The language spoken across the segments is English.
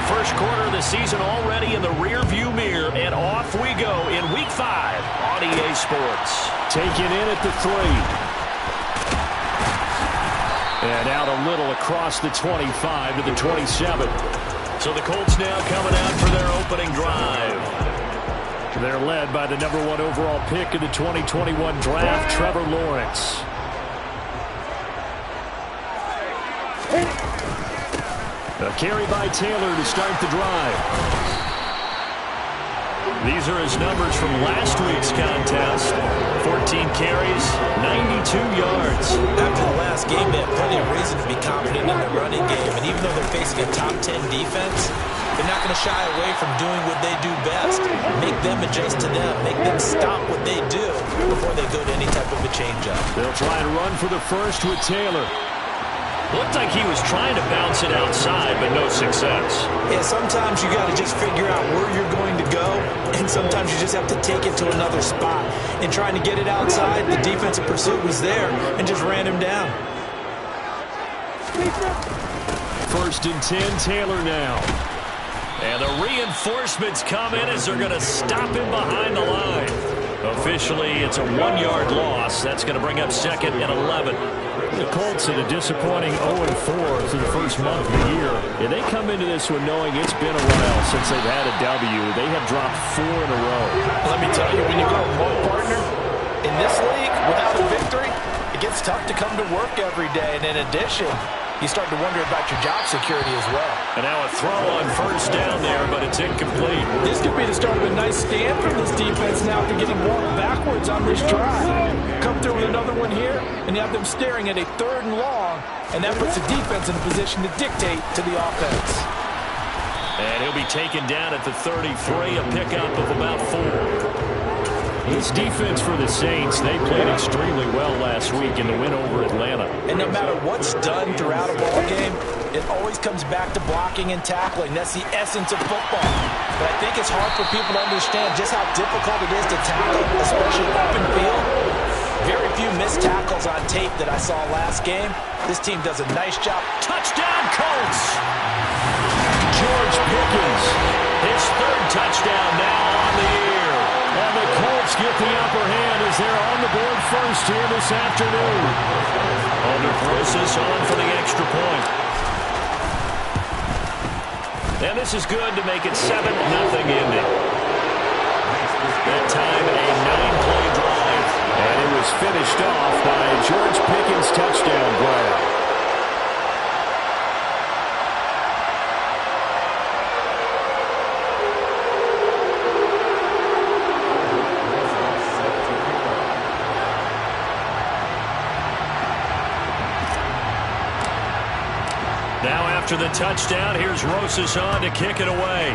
first quarter of the season already in the rearview mirror, and off we go in Week 5 on EA Sports. Taken in at the 3. And out a little across the 25 to the 27. So the Colts now coming out for their opening drive. They're led by the number 1 overall pick in the 2021 draft, Trevor Lawrence. A carry by Taylor to start the drive. These are his numbers from last week's contest. 14 carries, 92 yards. After the last game, they have plenty of reason to be confident in the running game. And even though they're facing a top 10 defense, they're not going to shy away from doing what they do best. Make them adjust to them. Make them stop what they do before they go to any type of a change-up. They'll try and run for the first with Taylor. Looked like he was trying to bounce it outside, but no success. Yeah, sometimes you got to just figure out where you're going to go, and sometimes you just have to take it to another spot. And trying to get it outside, the defensive pursuit was there and just ran him down. First and 10, Taylor now. And the reinforcements come in as they're going to stop him behind the line. Officially, it's a 1-yard loss. That's going to bring up 2nd and 11. The Colts in a disappointing 0-4 through the first month of the year. And they come into this one knowing it's been a while since they've had a W. They have dropped 4 in a row. Let me tell you, when you go one partner in this league without a victory, it gets tough to come to work every day. And in addition, you start to wonder about your job security as well. And now a throw on first down there, but it's incomplete. This could be the start of a nice stand from this defense now after getting walked backwards on this drive. Come through with another one here, and you have them staring at a 3rd and long, and that puts the defense in a position to dictate to the offense. And he'll be taken down at the 33, a pickup of about 4. This defense for the Saints, they played extremely well last week in the win over Atlanta. And no matter what's done throughout a ball game, it always comes back to blocking and tackling. That's the essence of football. But I think it's hard for people to understand just how difficult it is to tackle, especially open field. Very few missed tackles on tape that I saw last game. This team does a nice job. Touchdown, Colts! George Pickens, his 3rd touchdown now on the year. And the Colts get the upper hand as they're on the board first here this afternoon. Holder throws this on for the extra point. And this is good to make it 7-0 ending. That time a 9-play drive. And it was finished off by a George Pickens touchdown grab. Now after the touchdown, here's Rosas on to kick it away.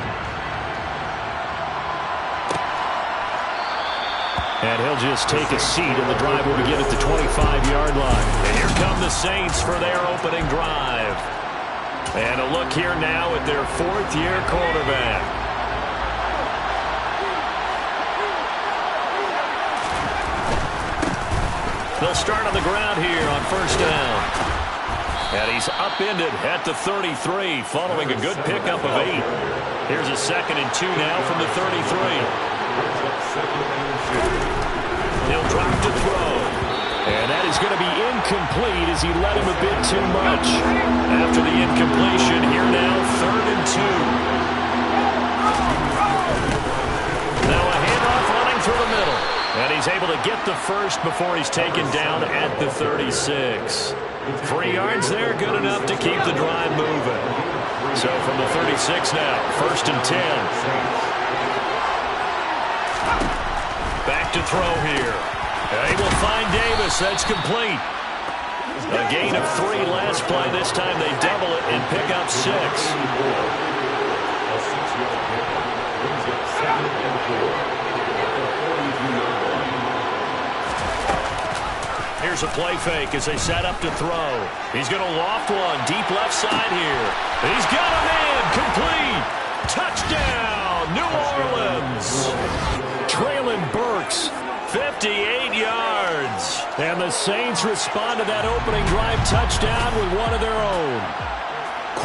And he'll just take a seat, and the drive will begin at the 25-yard line. And here come the Saints for their opening drive. And a look here now at their 4th-year quarterback. They'll start on the ground here on first down. And he's upended at the 33 following a good pickup of 8. Here's a 2nd and 2 now from the 33. He'll drop to throw. And that is going to be incomplete as he led him a bit too much. After the incompletion, here now 3rd and 2. Now a handoff running through the middle. And he's able to get the first before he's taken down at the 36. 3 yards there, good enough to keep the drive moving. So from the 36 now, 1st and 10. Back to throw here. They will find Davis. That's complete. A gain of 3 last play. This time they double it and pick up 6. Here's a play fake as they set up to throw. He's going to loft one deep left side here. He's got a man. Complete. Touchdown, New Orleans. Traylon Burks. 58 yards. And the Saints respond to that opening drive touchdown with one of their own.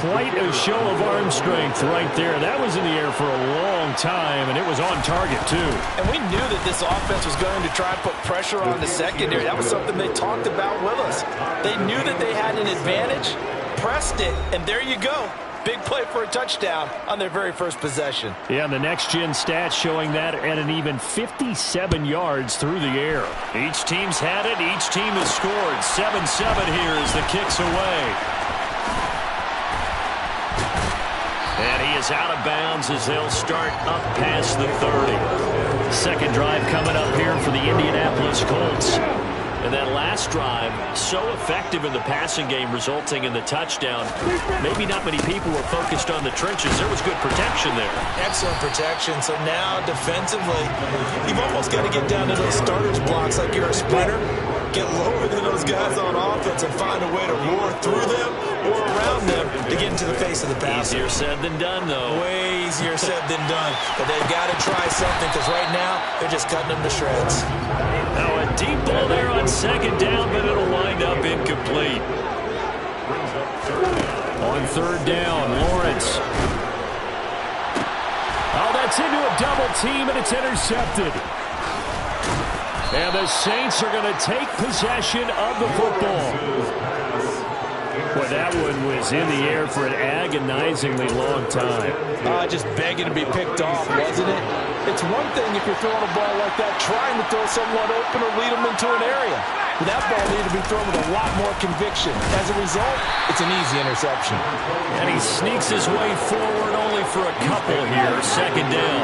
quite a show of arm strength right there. That was in the air for a long time, and it was on target, too. And we knew that this offense was going to try and put pressure on the secondary. That was something they talked about with us. They knew that they had an advantage, pressed it, and there you go. Big play for a touchdown on their very first possession. Yeah, and the next-gen stats showing that at an even 57 yards through the air. Each team's had it. Each team has scored. 7-7 here as the kick's away. And he is out of bounds as they'll start up past the 30. Second drive coming up here for the Indianapolis Colts. And that last drive, so effective in the passing game, resulting in the touchdown. Maybe not many people were focused on the trenches. There was good protection there. Excellent protection. So now, defensively, you've almost got to get down to those starters blocks like you're a sprinter. Get lower than those guys on offense and find a way to roar through them or around them to get into the face of the pass. Easier said than done, though. Way easier said than done. But they've got to try something because right now, they're just cutting them to shreds. Now a deep ball there on second down, but it'll wind up incomplete. On third down, Lawrence. Oh, that's into a double team, and it's intercepted. And the Saints are going to take possession of the football. Well, that one was in the air for an agonizingly long time. Just begging to be picked off, wasn't it? It's one thing if you're throwing a ball like that, trying to throw someone open or lead them into an area. But that ball needed to be thrown with a lot more conviction. As a result, it's an easy interception. And he sneaks his way forward only for a couple here. Second down.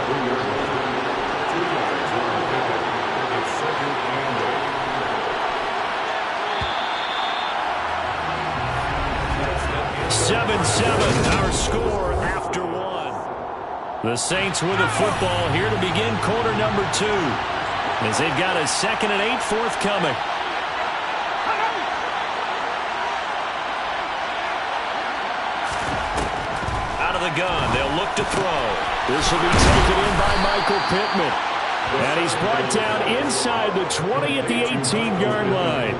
7-7, our score after one. The Saints with the football here to begin quarter number 2. As they've got a 2nd and 8 forthcoming. Out of the gun, they'll look to throw. This will be taken in by Michael Pittman. And he's brought down inside the 20 at the 18-yard line.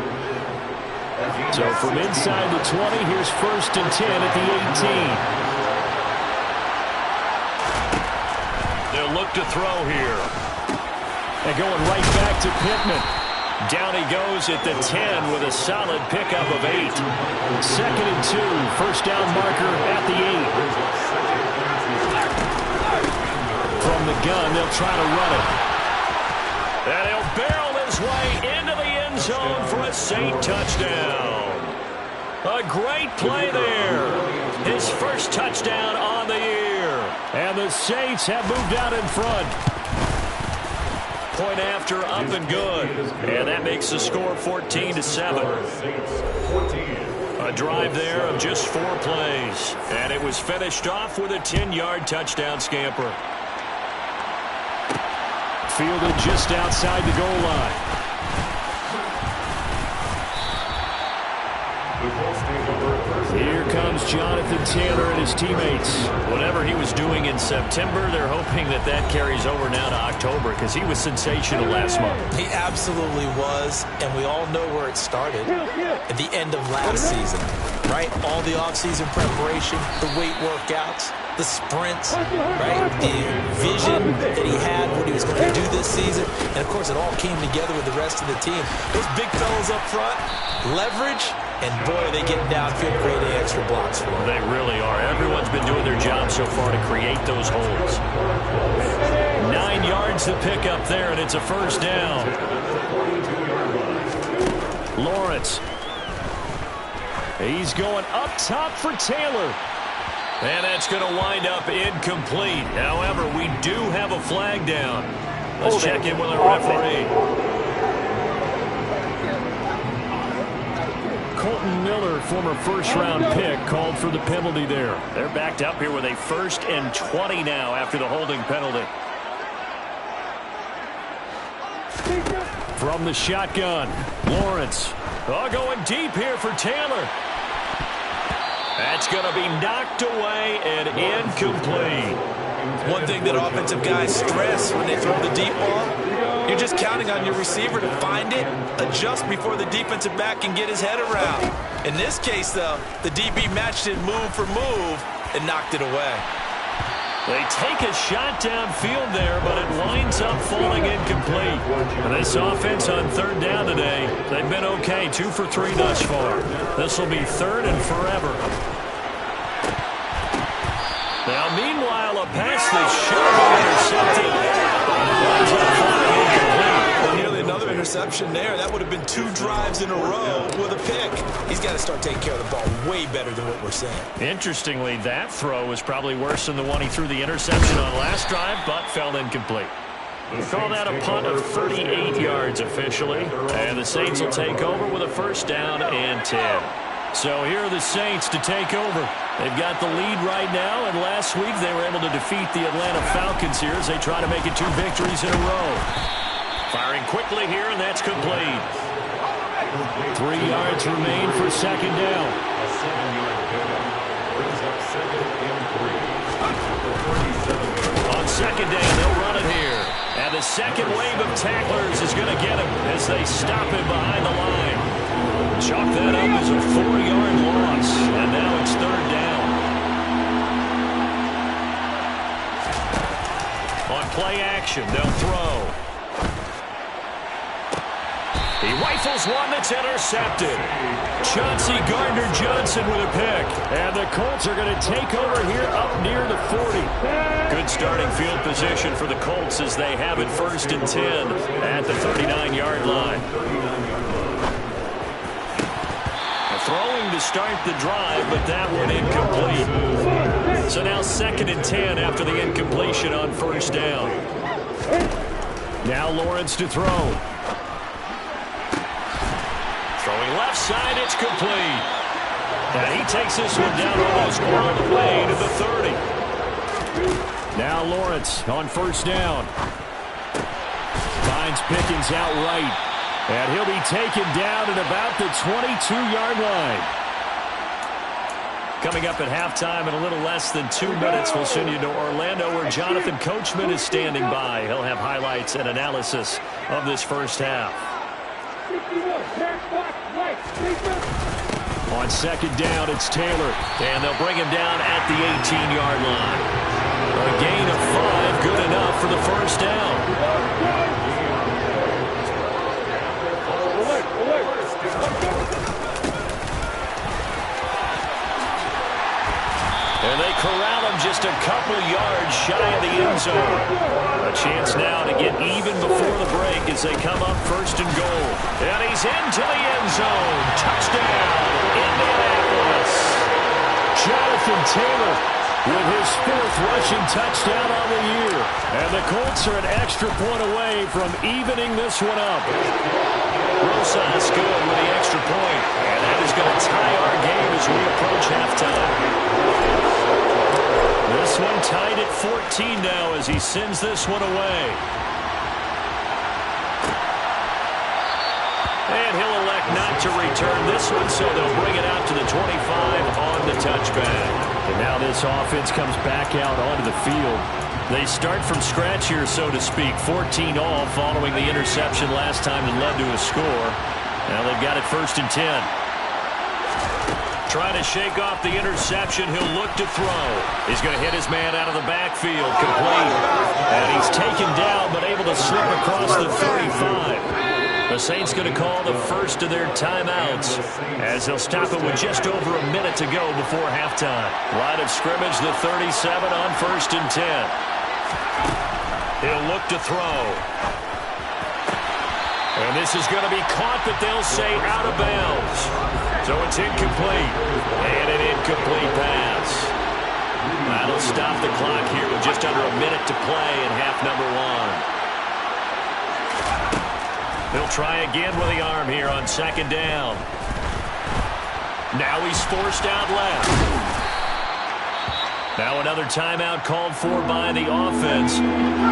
So from inside the 20, here's 1st and 10 at the 18. They'll look to throw here. And going right back to Pittman. Down he goes at the 10 with a solid pickup of 8. 2nd and 2, first down marker at the 8. From the gun, they'll try to run it. And he'll barrel his way into the end zone for a Saint touchdown. A great play there. His first touchdown on the year. And the Saints have moved out in front. Point after, up and good. And that makes the score 14-7. A drive there of just 4 plays. And it was finished off with a 10-yard touchdown scamper. Fielded just outside the goal line. Here comes Jonathan Taylor and his teammates. Whatever he was doing in September, they're hoping that that carries over now to October because he was sensational last month. He absolutely was, and we all know where it started at the end of last season, right? All the offseason preparation, the weight workouts, the sprints, right? The vision that he had what he was going to do this season, and of course it all came together with the rest of the team. Those big fellas up front, leverage, and boy, they get downfield creating extra blocks for them. They really are. Everyone's been doing their job so far to create those holes. 9 yards to pick up there, and it's a first down. Lawrence. He's going up top for Taylor. And that's going to wind up incomplete. However, we do have a flag down. Let's check in with our referee. Colton Miller, former first-round pick, called for the penalty there. They're backed up here with a 1st and 20 now after the holding penalty. From the shotgun, Lawrence. Going deep here for Taylor. That's going to be knocked away and incomplete. One thing that offensive guys stress when they throw the deep ball, you're You're just counting on your receiver to find it, adjust before the defensive back can get his head around. In this case, though, the DB matched it move for move and knocked it away. They take a shot downfield there, but it winds up falling incomplete. And this offense on third down today, they've been okay, 2 for 3 thus far. This will be third and forever. Now, meanwhile, a pass that should have been intercepted winds up falling incomplete. Well, nearly another interception there. That would have been 2 drives in a row with a pick. He's got to start taking care of the ball way better than what we're saying. Interestingly, that throw was probably worse than the one he threw the interception on last drive, but fell incomplete. We'll call that a punt of 38 yards officially, and the Saints will take over with a first down and 10. So here are the Saints to take over. They've got the lead right now, and last week they were able to defeat the Atlanta Falcons here as they try to make it 2 victories in a row. Firing quickly here, and that's complete. 3 yards remain for second down. On second down, they'll run it here. And the second wave of tacklers is going to get him as they stop him behind the line. Chalk that up as a 4-yard loss, and now it's third down. On play action, they'll throw. He rifles one that's intercepted. Chauncey Gardner-Johnson with a pick. And the Colts are going to take over here up near the 40. Good starting field position for the Colts as they have it first and 10 at the 39-yard line. Throwing to start the drive, but that one incomplete. So now second and 10 after the incompletion on first down. Now Lawrence to throw. Throwing left side, it's complete. And he takes this one down almost all the way to the 30. Now Lawrence on first down. Finds Pickens out right. And he'll be taken down at about the 22-yard line. Coming up at halftime in a little less than 2 minutes, we'll send you to Orlando where Jonathan Coachman is standing by. He'll have highlights and analysis of this first half. On second down, it's Taylor. And they'll bring him down at the 18-yard line. A gain of 5, good enough for the first down. And they corral him just a couple yards shy of the end zone. A chance now to get even before the break as they come up first and goal. And he's into the end zone. Touchdown, Indianapolis. Jonathan Taylor with his 4th rushing touchdown on the year. And the Colts are an extra point away from evening this one up. Rosas good with the extra point. And that is going to tie our game as we approach halftime. This one tied at 14 now as he sends this one away. And he'll elect not to return this one, so they'll bring it out to the 25 on the touchback. And now this offense comes back out onto the field. They start from scratch here, so to speak. 14 all following the interception last time that led to a score. Now they've got it first and 10. Trying to shake off the interception. He'll look to throw. He's going to hit his man out of the backfield. Complete. And he's taken down, but able to slip across the 35. The Saints going to call the first of their timeouts as they'll stop it with just over a minute to go before halftime. Line of scrimmage, the 37 on first and 10. He'll look to throw. And this is going to be caught, but they'll say out of bounds. So it's incomplete. And an incomplete pass. That'll stop the clock here with just under a minute to play in half number 1. They'll try again with the arm here on second down. Now he's forced out left. Now another timeout called for by the offense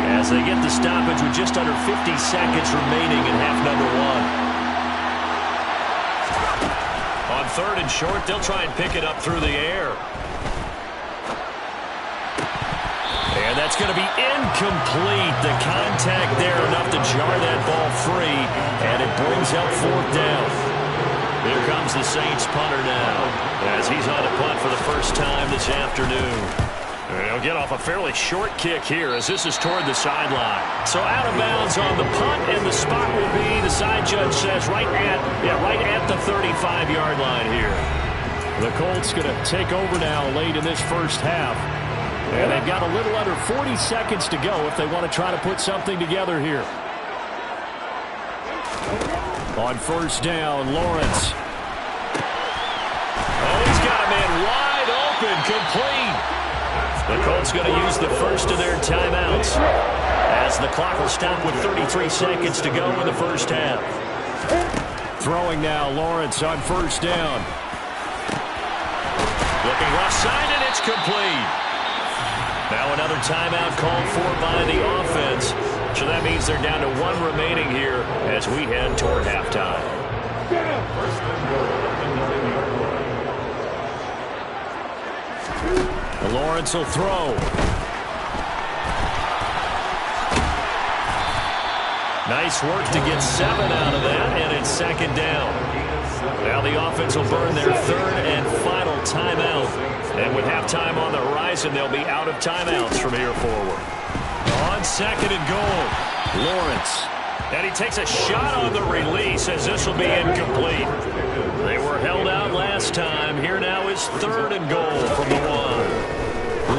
as they get the stoppage with just under 50 seconds remaining in half number 1. On third and short, they'll try and pick it up through the air. And That's going to be incomplete. The contact there enough to jar that ball free, and it brings up fourth down. Here comes the Saints punter now, as he's on to punt for the first time this afternoon. He'll get off a fairly short kick here as this is toward the sideline. So out of bounds on the punt, and the spot will be, the side judge says, right at the 35-yard line here. The Colts going to take over now late in this first half. And they've got a little under 40 seconds to go if they want to try to put something together here. On first down, Lawrence. Oh, he's got a man wide open, complete. The Colts going to use the first of their timeouts as the clock will stop with 33 seconds to go in the first half. Throwing now, Lawrence on first down. Looking left side, and it's complete. Now another timeout called for by the offense. So that means they're down to one remaining here as we head toward halftime. Lawrence will throw. Nice work to get 7 out of that, and it's second down. Now the offense will burn their third and final timeout. And with halftime on the horizon, they'll be out of timeouts from here forward. On second and goal, Lawrence. And he takes a shot on the release as this will be incomplete. They were held out last time. Here now is third and goal from the one.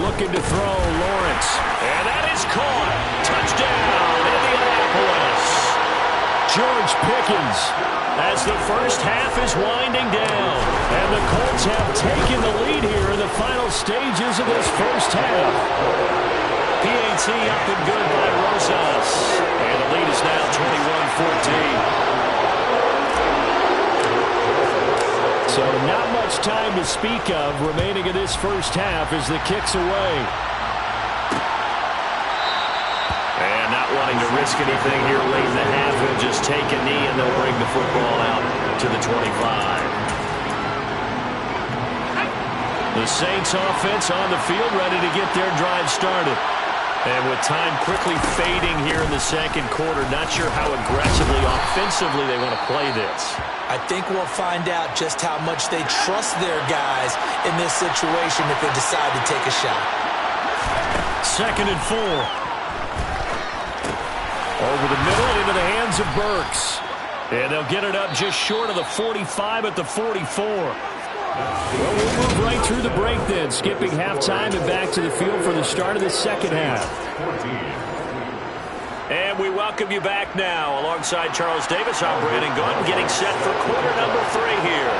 Looking to throw, Lawrence. And that is caught. Touchdown, Indianapolis. George Pickens. As the first half is winding down. And the Colts have taken the lead here in the final stages of this first half. PAT up and good by Rosas. And the lead is now 21-14. So not much time to speak of remaining in this first half as the kick's away. And not wanting to risk anything here late in the half, he'll just take a knee and they'll bring the football out to the 25. The Saints offense on the field ready to get their drive started. And with time quickly fading here in the second quarter, not sure how aggressively, offensively they want to play this. I think we'll find out just how much they trust their guys in this situation if they decide to take a shot. Second and 4. Over the middle into the hands of Burks. And they'll get it up just short of the 45 at the 44. Well, we'll move right through the break then, skipping halftime and back to the field for the start of the second half. And we welcome you back now. Alongside Charles Davis, I'm Brandon Gaudin, getting set for quarter number 3 here.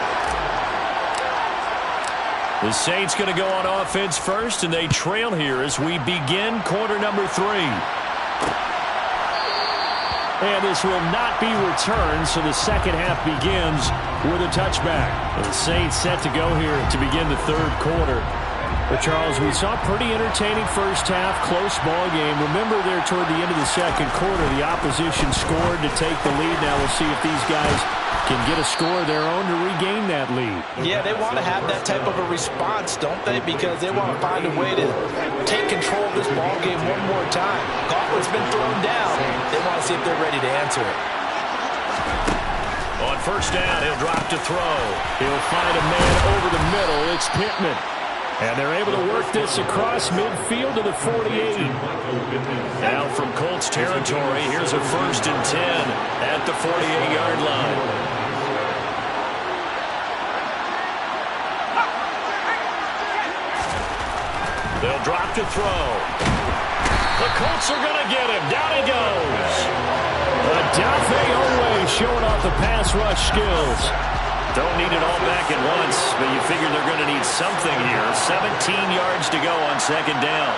The Saints going to go on offense first, and they trail here as we begin quarter number 3. And this will not be returned, so the second half begins with a touchback. The Saints set to go here to begin the third quarter. But, Charles, we saw a pretty entertaining first half, close ball game. Remember there toward the end of the second quarter, the opposition scored to take the lead. Now we'll see if these guys can get a score of their own to regain that lead. Yeah, they want to have that type of a response, don't they? Because they want to find a way to take control of this ball game one more time. Gauntlet's been thrown down. They want to see if they're ready to answer it. On first down, he'll drop to throw. He'll find a man over the middle. It's Pittman. And they're able to work this across midfield to the 48. Now from Colts territory, here's a first and 10 at the 48-yard line. They'll drop to throw. The Colts are going to get him. Down he goes. Odafe Oweh showing off the pass rush skills. Don't need it all back at once, but you figure they're going to need something here. 17 yards to go on second down.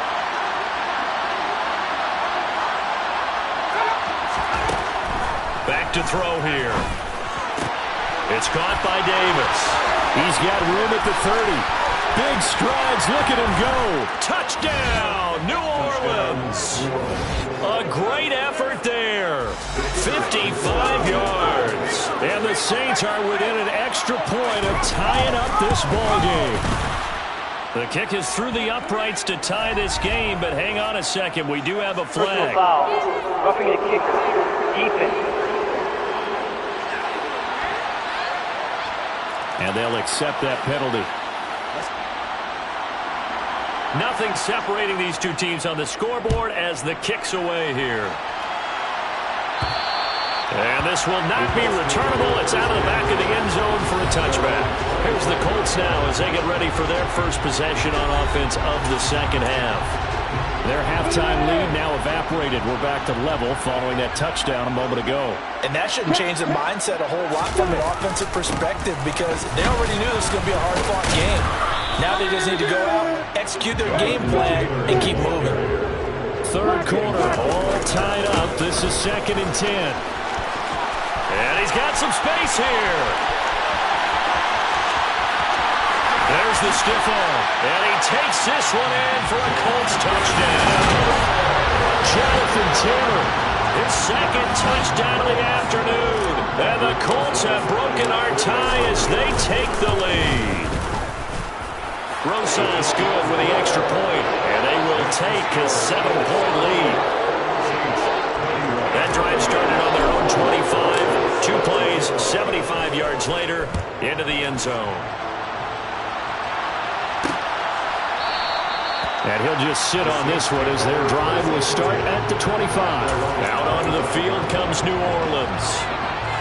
Back to throw here. It's caught by Davis. He's got room at the 30. Big strides. Look at him go. Touchdown, New Orleans. A great effort there. 55 yards. And the Saints are within an extra point of tying up this ball game. The kick is through the uprights to tie this game, but hang on a second. We do have a flag. Personal foul. Roughing the kicker. Defense. And they'll accept that penalty. Nothing separating these two teams on the scoreboard as the kick's away here. And this will not be returnable. It's out of the back of the end zone for a touchback. Here's the Colts now as they get ready for their first possession on offense of the second half. Their halftime lead now evaporated. We're back to level following that touchdown a moment ago. And that shouldn't change the mindset a whole lot from an offensive perspective because they already knew this was going to be a hard-fought game. Now they just need to go out, execute their game plan, and keep moving. Third quarter, all tied up. This is 2nd and 10. And he's got some space here. There's the stiff arm. And he takes this one in for a Colts touchdown. Jonathan Taylor. His second touchdown of the afternoon. And the Colts have broken our tie as they take the lead. Rosas good with the extra point. And they will take a 7-point lead. That drive started on their own 25. 2 plays, 75 yards later, into the end zone. And he'll just sit on this one as their drive will start at the 25. Out onto the field comes New Orleans.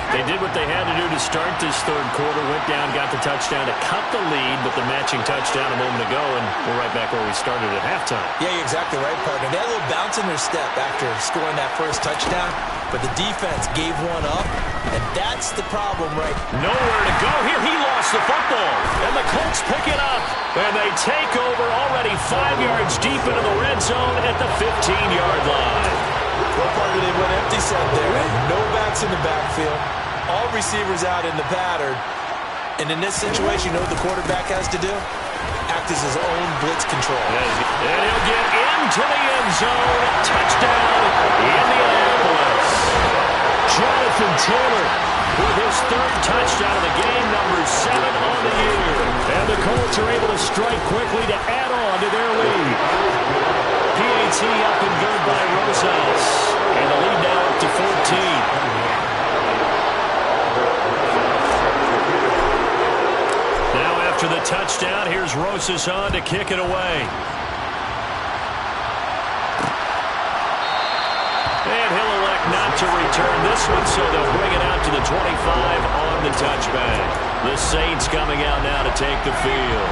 They did what they had to do to start this third quarter. Went down, got the touchdown to cut the lead, but the matching touchdown a moment ago, and we're right back where we started at halftime. Yeah, you're exactly right, partner. They had a little bounce in their step after scoring that first touchdown, but the defense gave one up, and that's the problem, right? Nowhere to go here. He lost the football, and the Colts pick it up, and they take over already 5 yards deep into the red zone at the 15-yard line. Well, partner, they went empty set there. No backs in the backfield. All receivers out in the pattern. And in this situation, you know what the quarterback has to do? Act as his own blitz control. And he'll get into the end zone. Touchdown, Indianapolis. Jonathan Taylor with his third touchdown of the game, number 7 on the year. And the Colts are able to strike quickly to add on to their lead. PAT up and good by Rosas. And the lead now up to 14. After the touchdown, here's Rosas on to kick it away. And he'll elect not to return this one, so they'll bring it out to the 25 on the touchback. The Saints coming out now to take the field.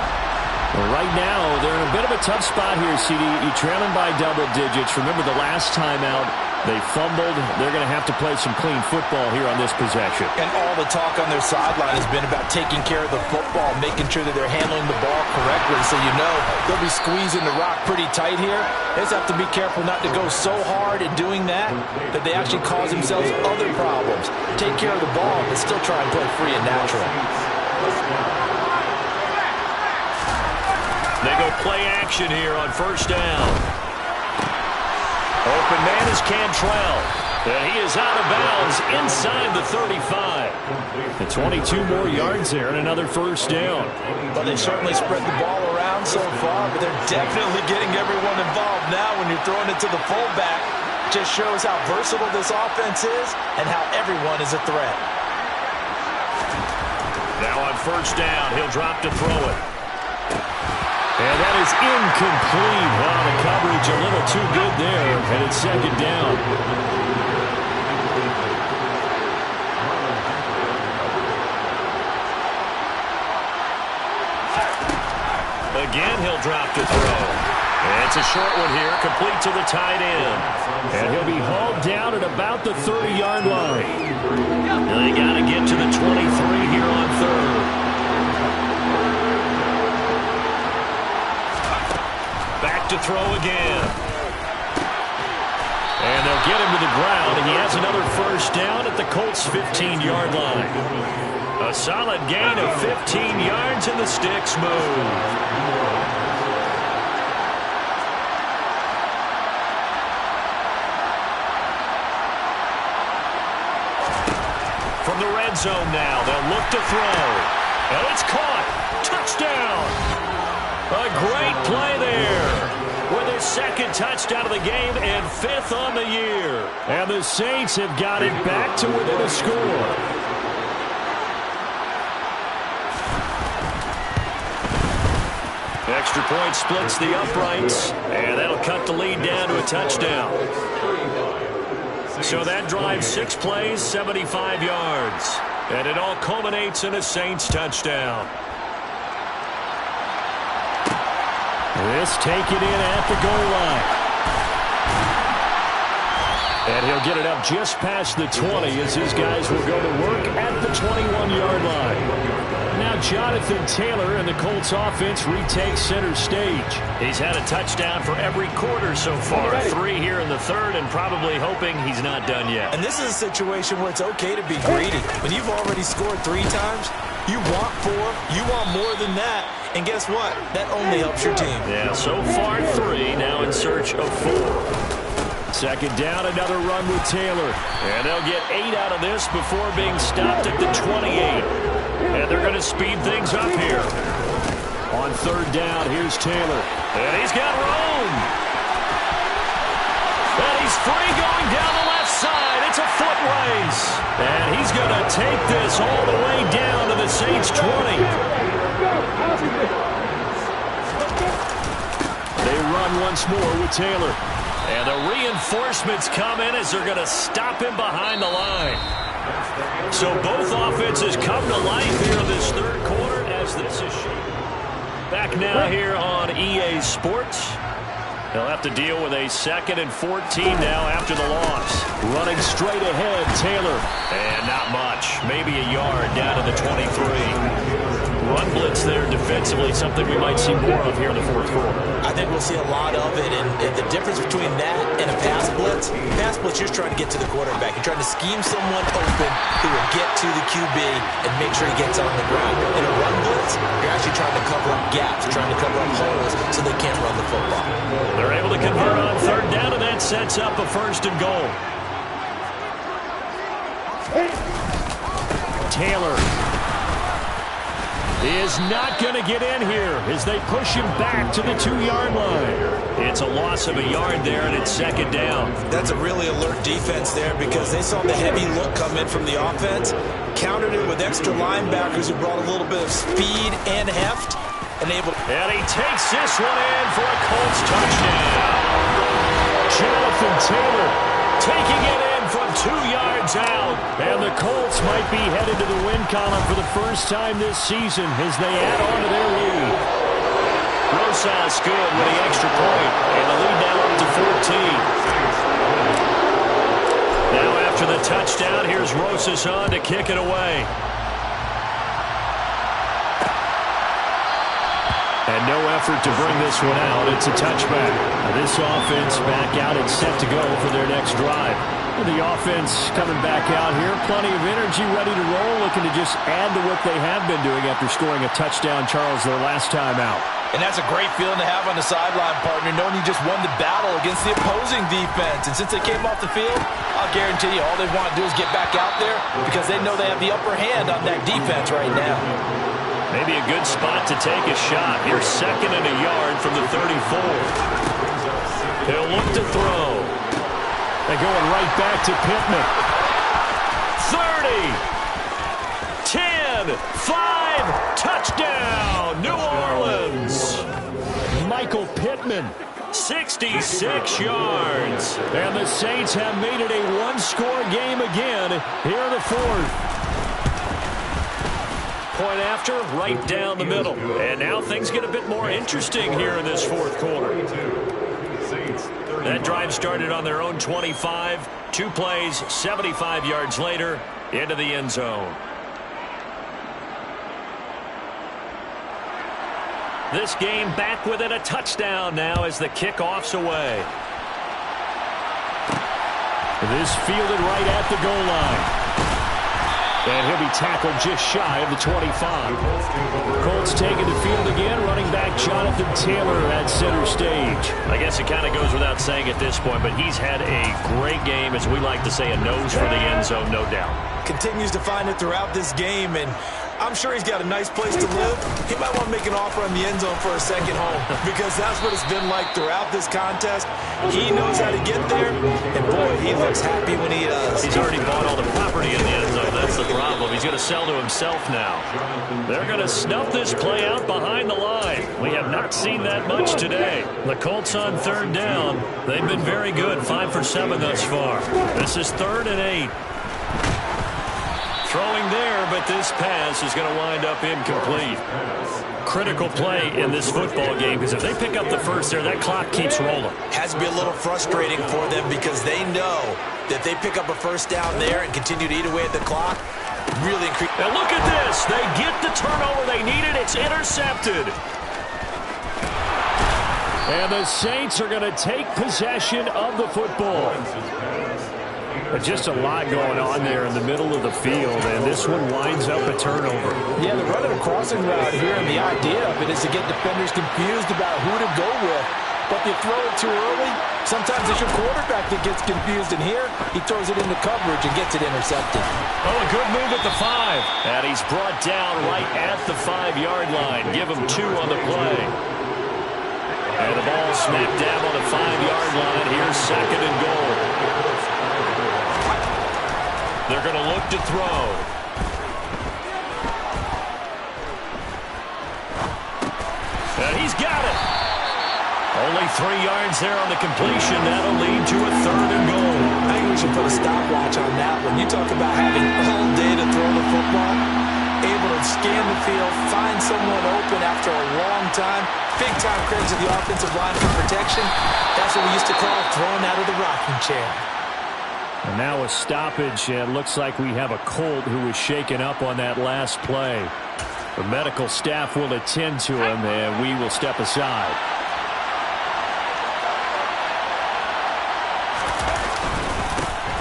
Well, right now, they're in a bit of a tough spot here, CD. You're trailing by double digits. Remember the last time out, they fumbled. They're going to have to play some clean football here on this possession. And all the talk on their sideline has been about taking care of the football, making sure that they're handling the ball correctly. So you know they'll be squeezing the rock pretty tight here. They just have to be careful not to go so hard in doing that that they actually cause themselves other problems. Take care of the ball, but still try and play free and natural. They go play action here on first down. Open man is Cantrell. And he is out of bounds inside the 35. And 22 more yards there and another first down. Well, they certainly spread the ball around so far, but they're definitely getting everyone involved now when you're throwing it to the fullback. Just shows how versatile this offense is and how everyone is a threat. Now on first down, he'll drop to throw it. And that is incomplete. Wow, the coverage a little too good there, and it's second down. Again, he'll drop to throw. And it's a short one here, complete to the tight end. And he'll be hauled down at about the 30-yard line. They got to get to the 23 here on third. Back to throw again. And they'll get him to the ground, and he has another first down at the Colts' 15-yard line. A solid gain of 15 yards, and the sticks move. From the red zone now, they'll look to throw. And it's caught. Touchdown. A great play there with his second touchdown of the game and 5th on the year. And the Saints have got it back to within a score. Extra point splits the uprights, and that'll cut the lead down to a touchdown. So that drives 6 plays, 75 yards. And it all culminates in a Saints touchdown. This taken in at the goal line. And he'll get it up just past the 20 as his guys will go to work at the 21-yard line. Now Jonathan Taylor and the Colts offense retakes center stage. He's had a touchdown for every quarter so far. 3 here in the third, and probably hoping he's not done yet. And this is a situation where it's okay to be greedy. When you've already scored 3 times, you want 4, you want more than that. And guess what? That only helps your team. Yeah, so far 3, now in search of 4. Second down, another run with Taylor. And they'll get 8 out of this before being stopped at the 28. And they're going to speed things up here. On third down, here's Taylor. And he's got room. And he's free going down the left side. It's a foot race. And he's going to take this all the way down to the Saints 20. They run once more with Taylor. And the reinforcements come in as they're going to stop him behind the line. So both offenses come to life here in this third quarter as this is shaped. Back now here on EA Sports. They'll have to deal with a 2nd and 14 now after the loss. Running straight ahead, Taylor. And not much. Maybe a yard down to the 23. Run blitz there defensively, something we might see more of here in the fourth quarter. I think we'll see a lot of it, and the difference between that and a pass blitz, you're trying to get to the quarterback. You're trying to scheme someone open who will get to the QB and make sure he gets on the ground. In a run blitz, you're actually trying to cover up gaps, trying to cover up holes so they can't run the football. They're able to convert on third down, and that sets up a 1st and goal. Taylor is not going to get in here as they push him back to the 2-yard line. It's a loss of a yard there, and it's 2nd down. That's a really alert defense there because they saw the heavy look come in from the offense, countered it with extra linebackers who brought a little bit of speed and heft. And he takes this one in for a Colts touchdown. Jonathan Taylor taking it in from 2 yards out. And the Colts might be headed to the win column for the first time this season as they add on to their lead. Rosas good with the extra point, and the lead now up to 14. Now after the touchdown, here's Rosas on to kick it away. And no effort to bring this one out. It's a touchback. This offense back out and set to go for their next drive. The offense coming back out here. Plenty of energy, ready to roll, looking to just add to what they have been doing after scoring a touchdown, Charles, their last time out. And that's a great feeling to have on the sideline, partner, knowing you just won the battle against the opposing defense. And since they came off the field, I'll guarantee you all they want to do is get back out there because they know they have the upper hand on that defense right now. Maybe a good spot to take a shot. Here's 2nd and a yard from the 34. He'll look to throw. They're going right back to Pittman. 30, 10, 5, touchdown, New Orleans. Michael Pittman. 66 yards. And the Saints have made it a one-score game again here in the fourth. Point after, right down the middle. And now things get a bit more interesting here in this fourth quarter. That drive started on their own 25. 2 plays, 75 yards later, into the end zone. This game back within a touchdown now as the kickoff's away. This fielded right at the goal line. And he'll be tackled just shy of the 25. Colts taking the field again, running back Jonathan Taylor at center stage. I guess it kind of goes without saying at this point, but he's had a great game, as we like to say, a nose for the end zone, no doubt. Continues to find it throughout this game, and I'm sure he's got a nice place to live. He might want to make an offer on the end zone for a second home because that's what it's been like throughout this contest. He knows how to get there, and boy, he looks happy when he does. He's already bought all the property in the end zone. That's the problem. He's going to sell to himself now. They're going to snuff this play out behind the line. We have not seen that much today. The Colts on third down. They've been very good, 5 for 7 thus far. This is 3rd and 8. Throwing there, but this pass is going to wind up incomplete. Critical play in this football game because if they pick up the first there, that clock keeps rolling. Has to be a little frustrating for them because they know that they pick up a first down there and continue to eat away at the clock. Really increase. Now look at this. They get the turnover they needed. It's intercepted. And the Saints are going to take possession of the football. But just a lot going on there in the middle of the field, and this one winds up a turnover. Yeah, they're running a crossing route here, and the idea of it is to get defenders confused about who to go with. But if you throw it too early, sometimes it's your quarterback that gets confused, and here he throws it into coverage and gets it intercepted. Oh, a good move at the 5. And he's brought down right at the 5-yard line. Give him 2 on the play. And the ball smacked down on the 5-yard line. Here's 2nd and goal. They're going to look to throw. And he's got it. Only 3 yards there on the completion. That'll lead to a 3rd and goal. I think we should put a stopwatch on that one. You talk about having all day to throw the football, able to scan the field, find someone open after a long time. Big-time credit to the offensive line for protection. That's what we used to call throwing out of the rocking chair. And now a stoppage, and looks like we have a Colt who was shaken up on that last play. The medical staff will attend to him, and we will step aside.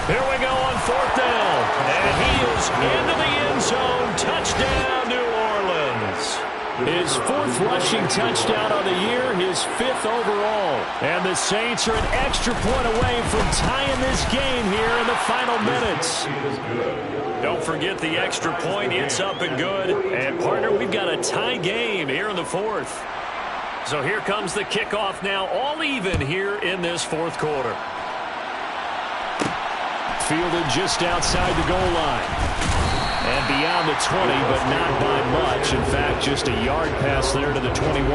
Here we go on 4th down. And he is into the end zone. Touchdown, New Orleans. His 4th rushing touchdown on the year, his 5th overall. And the Saints are an extra point away from tying this game here in the final minutes. Don't forget the extra point. It's up and good. And, partner, we've got a tie game here in the 4th. So here comes the kickoff now, all even here in this 4th quarter. Fielded just outside the goal line. And beyond the 20, but not by much. In fact, just a yard pass there to the 21.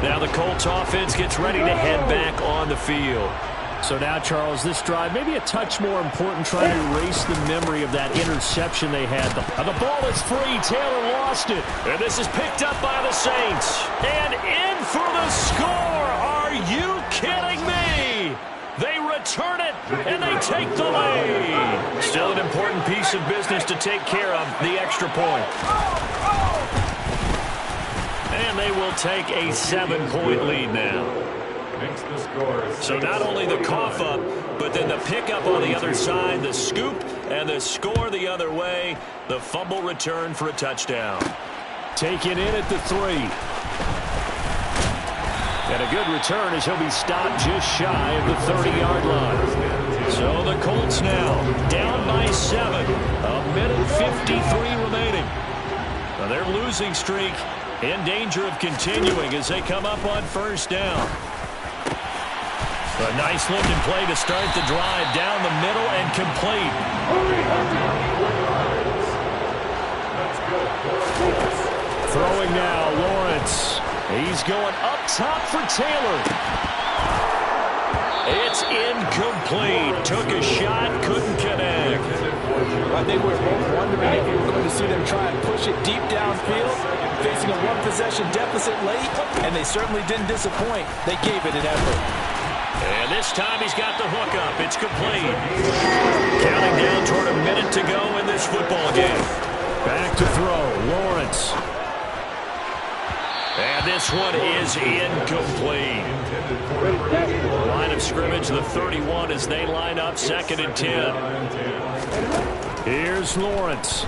Now the Colts offense gets ready to head back on the field. So now, Charles, this drive maybe a touch more important, trying to erase the memory of that interception they had. The ball is free. Taylor lost it. And this is picked up by the Saints. And in for the score. Are you kidding me? They return it, and they take the lead. Still an important piece of business to take care of, the extra point. And they will take a 7-point lead now. So not only the cough up, but then the pickup on the other side, the scoop, and the score the other way. The fumble return for a touchdown. Taken in at the 3. And a good return as he'll be stopped just shy of the 30-yard line. So the Colts now down by 7. A minute 53 remaining. Now their losing streak in danger of continuing as they come up on 1st down. A nice looking play to start the drive down the middle and complete. Throwing now, Lawrence. He's going up top for Taylor. It's incomplete. Took a shot, couldn't connect. I think we're both wondering if we were going to see them try and push it deep downfield, facing a 1-possession deficit late, and they certainly didn't disappoint. They gave it an effort. And this time he's got the hook up. It's complete. Counting down toward a minute to go in this football game. Back to throw, Lawrence. And this one is incomplete. Line of scrimmage, the 31 as they line up 2nd and 10. Here's Lawrence.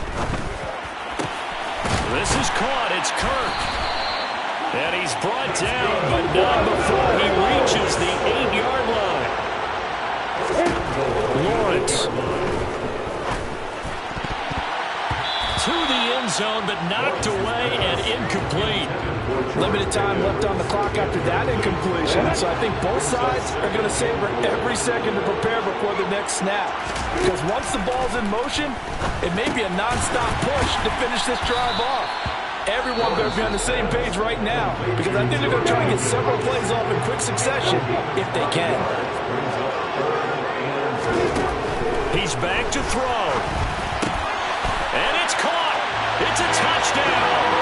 This is caught. It's Kirk. And he's brought down, but not before he reaches the 8-yard line. Lawrence. To the end end zone, but knocked away and incomplete. Limited time left on the clock after that incompletion. So I think both sides are going to savor every second to prepare before the next snap. Because once the ball's in motion, it may be a nonstop push to finish this drive off. Everyone better be on the same page right now, because I think they're going to try and get several plays off in quick succession if they can. He's back to throw. And it's caught. It's a touchdown.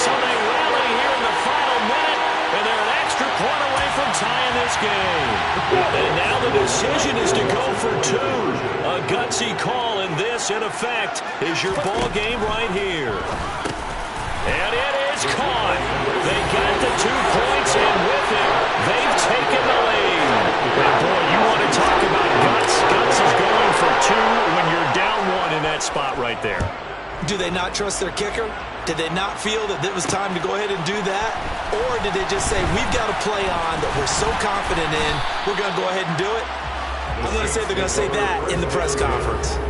So they rally here in the final minute, and they're an extra point away from tying this game. And now the decision is to go for two. A gutsy call, and this, in effect, is your ball game right here. And it is caught. They got the 2 points, and with it, they've taken the lead. And boy, you want to talk about guts. Guts is going for two when you're down one in that spot right there. Do they not trust their kicker? Did they not feel that it was time to go ahead and do that? Or did they just say, we've got a play on that we're so confident in, we're going to go ahead and do it? I'm going to say they're going to say that in the press conference.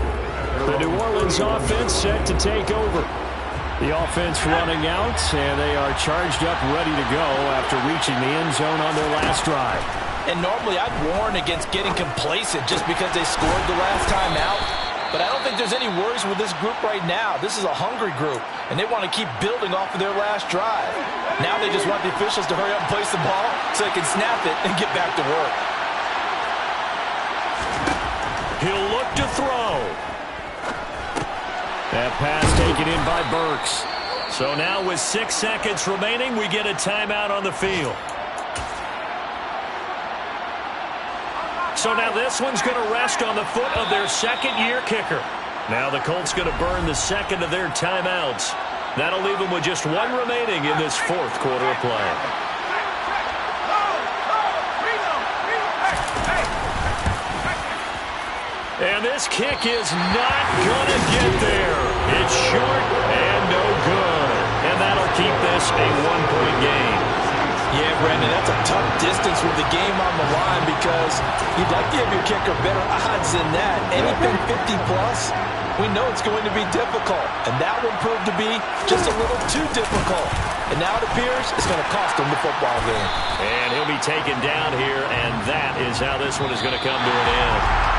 The New Orleans offense set to take over. The offense running out, and they are charged up, ready to go after reaching the end zone on their last drive. And normally I'd warn against getting complacent just because they scored the last time out. But I don't think there's any worries with this group right now. This is a hungry group, and they want to keep building off of their last drive. Now they just want the officials to hurry up and place the ball so they can snap it and get back to work. He'll look to throw. That pass taken in by Burks. So now with 6 seconds remaining, we get a timeout on the field. So now this one's going to rest on the foot of their second-year kicker. Now the Colts going to burn the second of their timeouts. That'll leave them with just one remaining in this fourth quarter of play. And this kick is not going to get there. It's short and no good. And that'll keep this a one-point game. Yeah, Brandon, that's a tough distance with the game on the line because you'd like to give your kicker better odds than that. Anything 50-plus, we know it's going to be difficult. And that one proved to be just a little too difficult. And now it appears it's going to cost him the football game. And he'll be taken down here, and that is how this one is going to come to an end.